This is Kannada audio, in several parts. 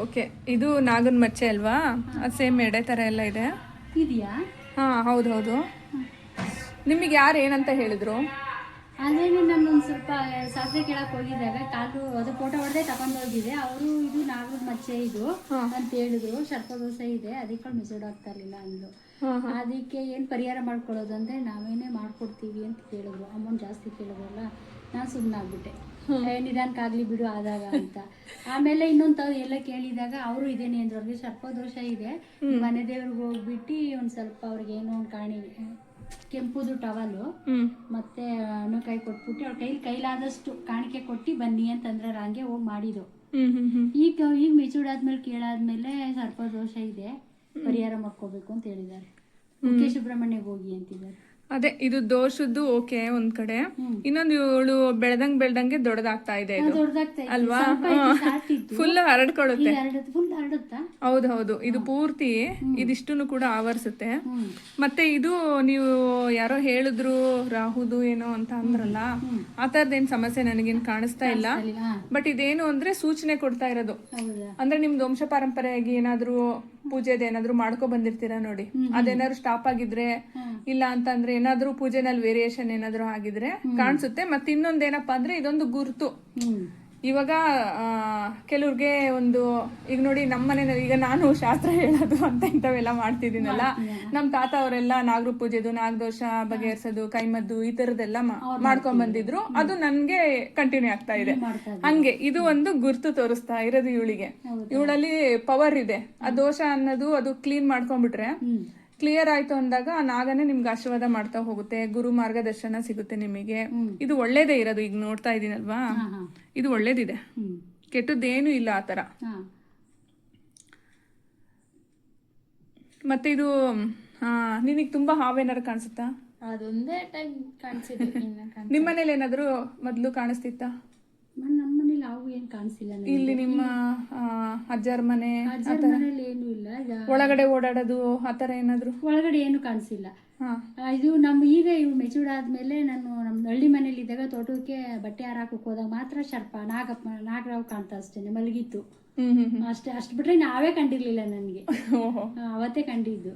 ಓಕೆ, ಇದು ನಾಗನ ಮಚ್ಚೆ ಅಲ್ವಾ? ಅದು ಸೇಮ್ ಎಡೆ ಥರ ಎಲ್ಲ ಇದೆ. ಇದೆಯಾ? ಹಾಂ, ಹೌದು ಹೌದು. ನಿಮಗೆ ಯಾರು ಏನಂತ ಹೇಳಿದ್ರು? ಅದೇನು ನಾನೊಂದು ಸ್ವಲ್ಪ ಶಾಸ್ತ್ರ ಕೇಳಕ್ಕೆ ಹೋಗಿದ್ದಾಗ ಕಾಲು ಅದು ಫೋಟೋ ಹೊಡೆದೇ ತಗೊಂಡು ಹೋಗಿದ್ದೆ. ಅವರು ಇದು ನಾಗರ ಮಚ್ಚೆ ಇದು ಅಂತ ಹೇಳಿದ್ರು. ಸರ್ಪದೋಷ ಇದೆ, ಅದಕ್ಕೆ ಮೆಸೇಜ್ ಆಗ್ತಾ ಇರಲಿಲ್ಲ ಅಂದ್ರು. ಅದಕ್ಕೆ ಏನು ಪರಿಹಾರ ಮಾಡ್ಕೊಳ್ಳೋದು ಅಂದರೆ ನಾವೇನೇ ಮಾಡ್ಕೊಡ್ತೀವಿ ಅಂತ ಕೇಳಿದ್ರು. ಅಮೌಂಟ್ ಜಾಸ್ತಿ ಕೇಳಿದ್ರಲ್ಲ, ನಾನು ಸುಮ್ಮನೆ ಆಗ್ಬಿಟ್ಟೆ. ನಿಧಾನಕ್ಕಾಗಲಿ ಬಿಡು ಆದಾಗ ಅಂತ. ಆಮೇಲೆ ಇನ್ನೊಂದು ಎಲ್ಲ ಕೇಳಿದಾಗ ಅವರು ಇದೇನೆ ಅಂದ್ರು. ಅವ್ರಿಗೆ ಸರ್ಪದೋಷ ಇದೆ, ಮನೆ ದೇವ್ರಿಗೆ ಹೋಗ್ಬಿಟ್ಟು ಒಂದು ಸ್ವಲ್ಪ ಅವ್ರಿಗೆ ಏನೋ ಒಂದು ಕಾಣಿ ಕೆಂಪುದು ಟವಲು ಮತ್ತೆ ಹಣ್ಣುಕಾಯಿ ಕೊಟ್ಬಿಟ್ಟು ಅವ್ರ ಕೈಲಾದಷ್ಟು ಕಾಣಿಕೆ ಕೊಟ್ಟು ಬನ್ನಿ ಅಂತಂದ್ರೆ ಹಂಗೆ ಹೋಗಿ ಮಾಡಿದ್ದು. ಈಗ ಮೆಚೂರ್ಡ್ ಆದ್ಮೇಲೆ ಕೇಳಾದ್ಮೇಲೆ ಸರ್ಪದೋಷ ಇದೆ, ಪರಿಹಾರ ಮಾಡ್ಕೋಬೇಕು ಅಂತ ಹೇಳಿದ್ದಾರೆ. ಕುಕ್ಕೆ ಸುಬ್ರಹ್ಮಣ್ಯಗೆ ಹೋಗಿ ಅಂತಿದ್ದಾರೆ. ಅದೇ, ಇದು ದೋಷದ್ದು ಓಕೆ ಒಂದ್ ಕಡೆ. ಇನ್ನೊಂದು ಇವಳು ಬೆಳ್ದಂಗೆ ದೊಡ್ಡದಾಗ್ತಾ ಇದೆ ಇದು ಅಲ್ವಾ? ಫುಲ್ ಹರಡ್ಕೊಳ್ಳುತ್ತೆ. ಹೌದು ಹೌದು, ಇದು ಪೂರ್ತಿ ಇದಿಷ್ಟನ್ನು ಕೂಡ ಆವರಿಸುತ್ತೆ. ಮತ್ತೆ ಇದು ನೀವು ಯಾರೋ ಹೇಳಿದ್ರು ರಾಹುದು ಏನೋ ಅಂತ ಅಂದ್ರಲ್ಲ, ಆ ತರದೇನ್ ಸಮಸ್ಯೆ ನನಗೇನ್ ಕಾಣಿಸ್ತಾ ಇಲ್ಲ. ಬಟ್ ಇದೇನು ಅಂದ್ರೆ ಸೂಚನೆ ಕೊಡ್ತಾ ಇರೋದು. ಅಂದ್ರೆ ನಿಮ್ದು ವಂಶ ಪಾರಂಪರೆಯಾಗಿ ಏನಾದ್ರು ಪೂಜೆದು ಏನಾದ್ರು ಮಾಡ್ಕೊ ಬಂದಿರ್ತೀರಾ ನೋಡಿ, ಅದೇನಾದ್ರು ಸ್ಟಾಪ್ ಆಗಿದ್ರೆ ಇಲ್ಲ ಅಂತಂದ್ರೆ ಏನಾದ್ರು ಪೂಜೆನಲ್ಲಿ ವೇರಿಯೇಷನ್ ಏನಾದ್ರು ಆಗಿದ್ರೆ ಕಾಣಿಸುತ್ತೆ. ಮತ್ತೆ ಇನ್ನೊಂದೇನಪ್ಪಾ ಅಂದ್ರೆ ಇದೊಂದು ಗುರುತು. ಇವಾಗ ಕೆಲವ್ರಿಗೆ ಒಂದು ಈಗ ನೋಡಿ ನಮ್ಮ ಮನೆಯಲ್ಲಿ ಈಗ ನಾನು ಶಾಸ್ತ್ರ ಹೇಳೋದು ಅಂತ ಇಂಥವೆಲ್ಲ ಮಾಡ್ತಿದ್ದೀನಲ್ಲ, ನಮ್ ತಾತ ಅವರೆಲ್ಲ ನಾಗರ ಪೂಜೆದು ನಾಗದೋಷ ಬಗೆಹರಿಸೋದು ಕೈಮದ್ದು ಈ ತರದೆಲ್ಲ ಮಾಡ್ಕೊಂಡ್ ಬಂದಿದ್ರು. ಅದು ನನ್ಗೆ ಕಂಟಿನ್ಯೂ ಆಗ್ತಾ ಇದೆ. ಹಂಗೆ ಇದು ಒಂದು ಗುರುತು ತೋರಿಸ್ತಾ ಇರೋದು ಇವಳಿಗೆ. ಇವಳಲ್ಲಿ ಪವರ್ ಇದೆ. ಆ ದೋಷ ಅನ್ನೋದು ಅದು ಕ್ಲೀನ್ ಮಾಡ್ಕೊಂಡ್ಬಿಟ್ರೆ ಕ್ಲಿಯರ್ ಆಯ್ತು ಅಂದಾಗ ಆ ನಾಗನೇ ನಿಮ್ಗೆ ಆಶೀರ್ವಾದ ಮಾಡ್ತಾ ಹೋಗುತ್ತೆ. ಗುರು ಮಾರ್ಗದರ್ಶನ ಸಿಗುತ್ತೆ ನಿಮಗೆ. ಇದು ಒಳ್ಳೇದೇ ಇರೋದು. ಈಗ ನೋಡ್ತಾ ಇದೀನಲ್ವಾ, ಇದು ಒಳ್ಳೇದಿದೆ, ಕೆಟ್ಟದ್ದೇನು ಇಲ್ಲ ಆತರ. ಮತ್ತೆ ಇದು ನಿನಗೆ ತುಂಬಾ ಹಾವೇನಾರು ಕಾಣಿಸುತ್ತಾ? ಅದೊಂದೇ ಟೈಮ್ ಕಾಣಿಸಿದೆ. ನಿಮ್ಮನೇಲಿ ಏನಾದ್ರು ಮೊದ್ಲು ಕಾಣಿಸ್ತಿತ್ತಾ? ನಮ್ಮನೇಲಿ ಯಾವ ಏನ್ ಕಾಣಿಸಿಲ್ಲ. ಇಲ್ಲಿ ನಿಮ್ಮ ಅಜ್ಜರ ಮನೇಲಿ ಏನು ಇಲ್ಲ. ಒಳಗಡೆ ಓಡಾಡೋದು ಆತರ ಏನಾದ್ರು? ಒಳಗಡೆ ಏನು ಕಾಣಿಸಿಲ್ಲ. ಇದು ಈಗ ಇವ್ ಮೆಚೂರ್ಡ್ ಆದ್ಮೇಲೆ ನಾನು ನಮ್ ಹಳ್ಳಿ ಮನೇಲಿ ಇದ್ದಾಗ ತೋಟಕ್ಕೆ ಬಟ್ಟೆ ಹಾರಾಕಕ್ ಹೋದಾಗ ಮಾತ್ರ ಸರ್ಪ ನಾಗರಾವ್ ಕಾಣ್ತಾ ಅಷ್ಟೇನೆ ಮಲಗಿತ್ತು. ಅಷ್ಟು ಬಿಟ್ರೆ ನಾವೇ ಕಂಡಿರ್ಲಿಲ್ಲ ನನ್ಗೆ. ಅವತ್ತೇ ಕಂಡಿದ್ದು.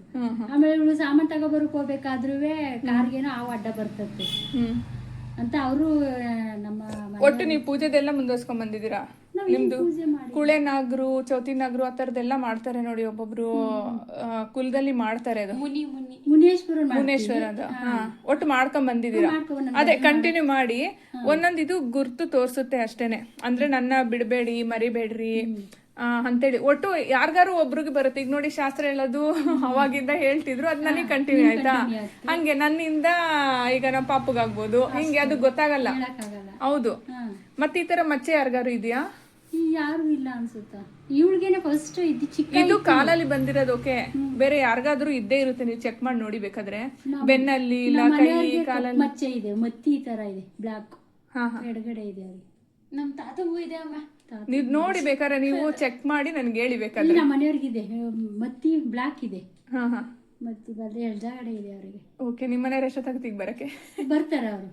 ಆಮೇಲೆ ಇವಳು ಸಾಮಾನ್ ತಗೋಬರಕ್ ಹೋಗ್ಬೇಕಾದ್ರೂ ಕಾರ್ಗೇನೋ ಹಾವು ಅಡ್ಡ ಬರ್ತದೆ ಅಂತ ಅವರು ನಮ್ಮ ಒಟ್ಟು ನೀವು ಪೂಜೆದೆಲ್ಲ ಮುಂದುವರ್ಸ್ಕೊಂಡ್ ಬಂದಿದ್ದೀರಾ? ನಿಮ್ದು ಕುಳೆ ನಾಗರು ಚೌತಿ ನಾಗರು ಆ ತರದೆಲ್ಲ ಮಾಡ್ತಾರೆ ನೋಡಿ, ಒಬ್ಬೊಬ್ರು ಕುಲದಲ್ಲಿ ಮಾಡ್ತಾರೆ. ಅದು ಮುನೇಶ್ವರ ಅದು. ಒಟ್ಟು ಮಾಡ್ಕೊಂಡ್ ಬಂದಿದ್ದೀರಾ? ಅದೇ ಕಂಟಿನ್ಯೂ ಮಾಡಿ. ಒಂದೊಂದು ಇದು ಗುರ್ತು ತೋರ್ಸುತ್ತೆ ಅಷ್ಟೇನೆ. ಅಂದ್ರೆ ನನ್ನ ಬಿಡ್ಬೇಡಿ, ಮರಿಬೇಡ್ರಿ ಅಂತೇಳಿ ಒಟ್ಟು ಯಾರಿಗಾರು ಒಬ್ರಿಗೆ ಬರುತ್ತೆ. ಈಗ ನೋಡಿ ಶಾಸ್ತ್ರ ಹೇಳೋದು ಅವಾಗಿಂದ ಹೇಳ್ತಿದ್ರು, ಅದ್ ನನಗೆ ಕಂಟಿನ್ಯೂ ಆಯ್ತಾ. ಹಂಗೆ ನನ್ನಿಂದ ಈಗ ನಮ್ಮ ಪಾಪಗಾಗ್ಬೋದು, ಹಿಂಗೆ ಅದು ಗೊತ್ತಾಗಲ್ಲ. ಹೌದು. ಮತ್ತೆ ಈ ತರ ಮಚ್ಚೆ ಯಾರಿಗಾರು ಇದೆಯಾ? ಯಾರು ಇಲ್ಲ ಅನ್ಸುತ್ತಾ. ಇವಳಿಗೇನೆ ಫಸ್ಟ್ ಇದು ಕಾಲಲ್ಲಿ ಬಂದಿರೋದು. ಓಕೆ, ಬೇರೆ ಯಾರಿಗಾದ್ರೂ ಇದ್ದೇ ಇರುತ್ತೆ, ನೀವು ಚೆಕ್ ಮಾಡಿ ನೋಡಿ ಬೇಕಾದ್ರೆ. ಬೆನ್ನಲ್ಲಿ ಇಲ್ಲ ಕೈ ಕಾಲಲ್ಲಿ ಮಚ್ಚೆ ಇದೆ, ಮತ್ತಿ ಈ ತರ ಇದೆ, ಬ್ಲಾಕ್ ಎಡಗಡೆ ಇದೆ. ಅವ್ರಿಗೆ ನಮ್ ತಾತಗೂ ಇದೆ ಅಮ್ಮ. ನೀವ್ ನೋಡಿ ಬೇಕಾದ್ರೆ ನೀವು ಚೆಕ್ ಮಾಡಿ ನನ್ಗೆ ಹೇಳಿ ಬೇಕಾದ್ರೆ. ನಮ್ಮ ಮನೆಯವ್ರಿಗಿದೆ ಮತ್ತಿ ಬ್ಲಾಕ್ ಇದೆ. ಮತ್ತಿ ಬರ್ದೆ ಎಡಗಡೆ ಇದೆ ಅವರಿಗೆ. ಓಕೆ, ನಿಮ್ಮ ಮನೆಯವ್ರ ಎಷ್ಟೊತ್ತಾಗತ್ತೀಗ ಬರಕ್ಕೆ ಬರ್ತಾರೆ ಅವರು?